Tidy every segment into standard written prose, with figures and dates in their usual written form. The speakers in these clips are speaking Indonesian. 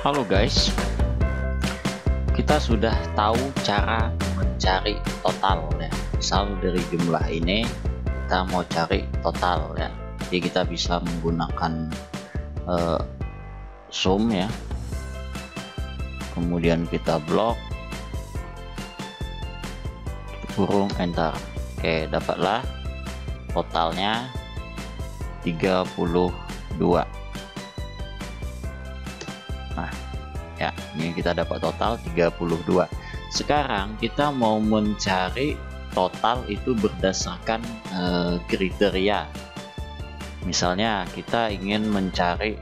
Halo guys, kita sudah tahu cara mencari total ya. Misal dari jumlah ini kita mau cari total ya. Jadi kita bisa menggunakan sum ya. Kemudian kita blok kurung enter. Oke, dapatlah totalnya 32. Nah ya, ini kita dapat total 32. Sekarang kita mau mencari total itu berdasarkan kriteria. Misalnya kita ingin mencari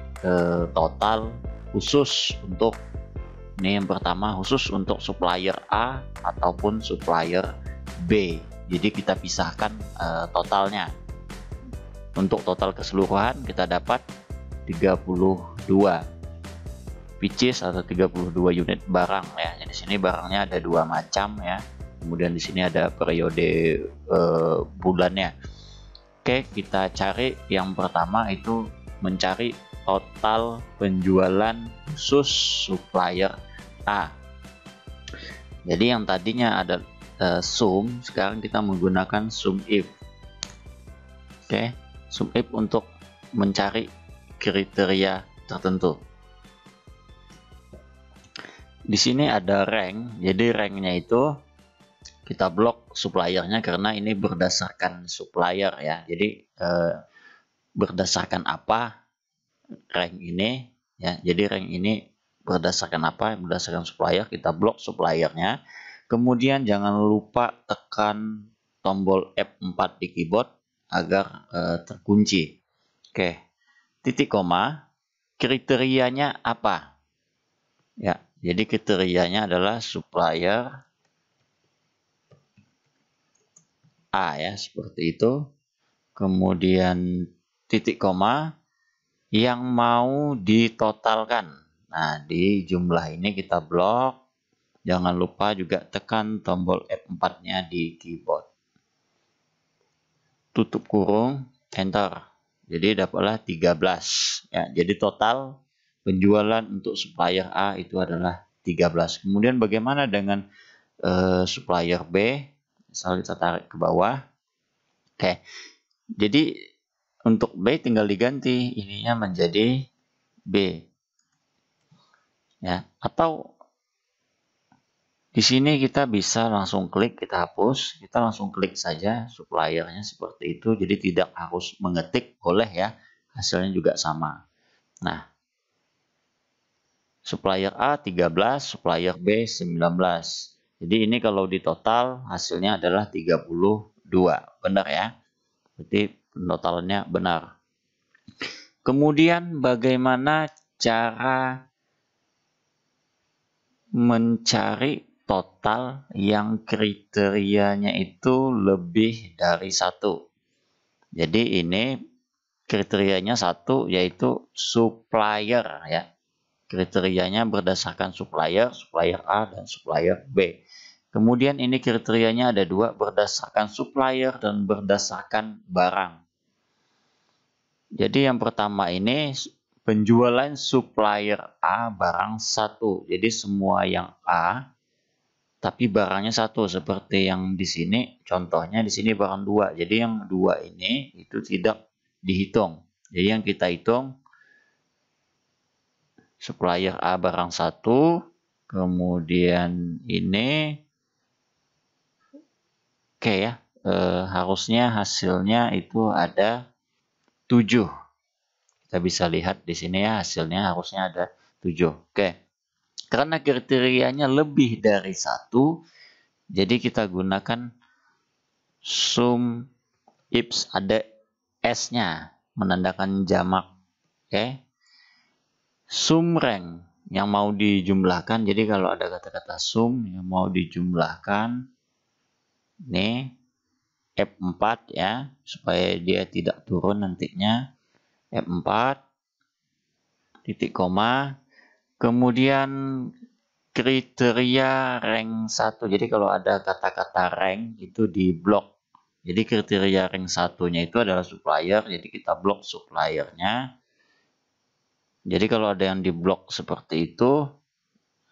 total khusus untuk ini, yang pertama khusus untuk supplier A ataupun supplier B. Jadi kita pisahkan totalnya. Untuk total keseluruhan kita dapat 32 pieces atau 32 unit barang ya. Jadi di sini barangnya ada dua macam ya. Kemudian di sini ada periode bulannya. Oke, kita cari yang pertama itu mencari total penjualan khusus supplier A. Jadi yang tadinya ada sum, sekarang kita menggunakan sum if. Oke, sum if untuk mencari kriteria tertentu. Di sini ada rank, jadi ranknya itu kita blok suppliernya karena ini berdasarkan supplier ya. Jadi berdasarkan apa rank ini ya. Jadi rank ini berdasarkan apa? Berdasarkan supplier, kita blok suppliernya. Kemudian jangan lupa tekan tombol F4 di keyboard agar terkunci. Oke, titik koma, kriterianya apa? Ya. Jadi kriterianya adalah supplier A ya, seperti itu. Kemudian titik koma yang mau ditotalkan. Nah, di jumlah ini kita blok. Jangan lupa juga tekan tombol F4-nya di keyboard. Tutup kurung, enter. Jadi dapatlah 13 ya. Jadi total penjualan untuk supplier A itu adalah 13. Kemudian bagaimana dengan supplier B? Misal kita tarik ke bawah. Oke. Jadi untuk B tinggal diganti ininya menjadi B. Ya, atau di sini kita bisa langsung klik, kita hapus, kita langsung klik saja suppliernya seperti itu. Jadi tidak harus mengetik, boleh ya. Hasilnya juga sama. Nah, supplier A 13, supplier B 19. Jadi ini kalau di total hasilnya adalah 32. Benar ya? Berarti totalnya benar. Kemudian bagaimana cara mencari total yang kriterianya itu lebih dari satu? Jadi ini kriterianya satu, yaitu supplier ya. Kriterianya berdasarkan supplier A dan supplier B. Kemudian ini kriterianya ada dua, berdasarkan supplier dan berdasarkan barang. Jadi yang pertama ini penjualan supplier A barang 1. Jadi semua yang A tapi barangnya 1, seperti yang di sini. Contohnya di sini barang 2. Jadi yang 2 ini itu tidak dihitung. Jadi yang kita hitung supplier A barang 1, kemudian ini oke ya, harusnya hasilnya itu ada 7. Kita bisa lihat di sini ya, hasilnya harusnya ada 7. Oke. Karena kriterianya lebih dari 1, jadi kita gunakan sum if, ada S-nya menandakan jamak. Oke. Sum rank yang mau dijumlahkan. Jadi kalau ada kata-kata sum yang mau dijumlahkan, ini F4 ya, supaya dia tidak turun nantinya. F4 titik koma, kemudian kriteria rank 1. Jadi kalau ada kata-kata rank itu di blok. Jadi kriteria rank 1-nya itu adalah supplier, jadi kita blok suppliernya. Jadi kalau ada yang diblok seperti itu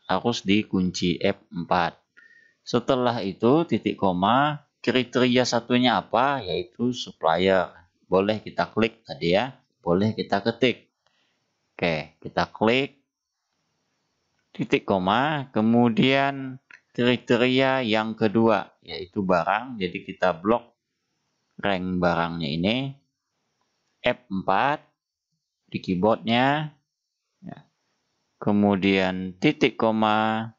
harus dikunci F4. Setelah itu titik koma, kriteria satunya apa? Yaitu supplier. Boleh kita klik tadi ya, boleh kita ketik. Oke, kita klik titik koma, kemudian kriteria yang kedua yaitu barang. Jadi kita blok rank barangnya ini, F4 di keyboardnya, kemudian titik koma,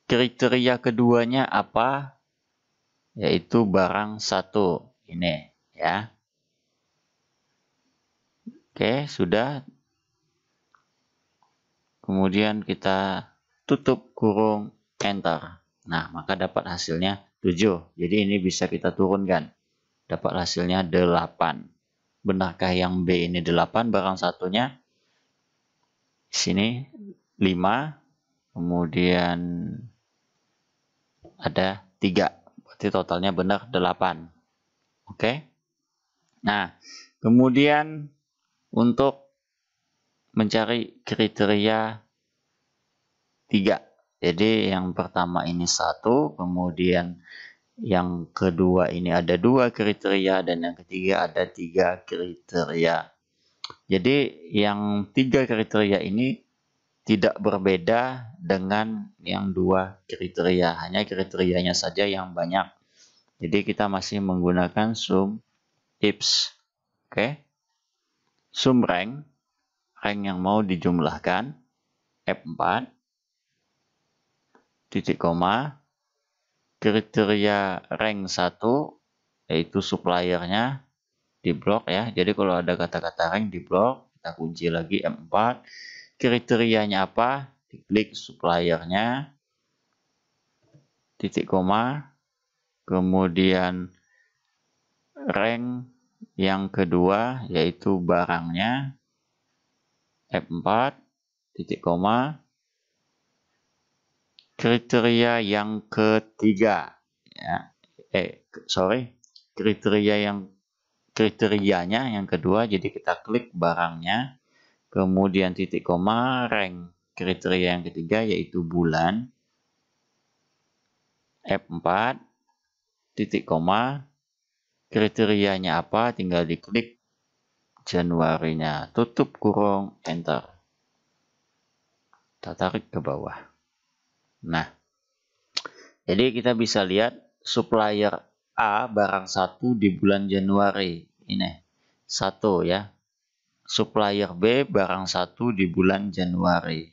kriteria keduanya apa? Yaitu barang 1 ini ya. Oke, sudah. Kemudian kita tutup kurung, enter. Nah, maka dapat hasilnya 7. Jadi ini bisa kita turunkan. Dapat hasilnya 8. Benarkah yang B ini 8 barang satunya? Di sini 5. Kemudian ada 3. Berarti totalnya benar 8. Oke. Nah, kemudian untuk mencari kriteria 3. Jadi yang pertama ini 1, kemudian yang kedua ini ada 2 kriteria, dan yang ketiga ada 3 kriteria. Jadi yang 3 kriteria ini tidak berbeda dengan yang 2 kriteria, hanya kriterianya saja yang banyak. Jadi kita masih menggunakan sum ifs. Oke. Sum rank yang mau dijumlahkan, F4, titik koma, kriteria rank 1 yaitu suppliernya di blok ya. Jadi kalau ada kata-kata rank di blok, kita kunci lagi F4. Kriterianya apa? Diklik suppliernya, titik koma, kemudian rank yang kedua yaitu barangnya, F4, titik koma, kriteria yang ketiga ya. Kriterianya yang kedua, jadi kita klik barangnya, kemudian titik koma, rank kriteria yang ketiga yaitu bulan, F4, titik koma, kriterianya apa? Tinggal diklik Januarinya, tutup kurung, enter. Kita tarik ke bawah. Nah, jadi kita bisa lihat supplier A barang 1 di bulan Januari. Ini 1 ya. Supplier B barang 1 di bulan Januari.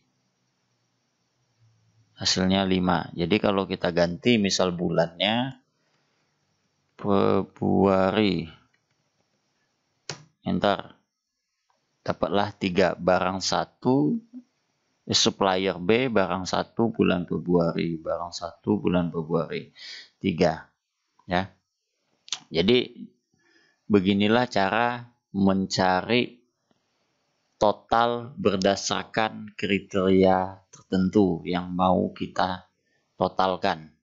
Hasilnya 5. Jadi kalau kita ganti misal bulannya Februari, enter. Dapatlah 3 barang 1, supplier B barang 1 bulan Februari, barang 1 bulan Februari, 3 ya. Jadi beginilah cara mencari total berdasarkan kriteria tertentu yang mau kita totalkan.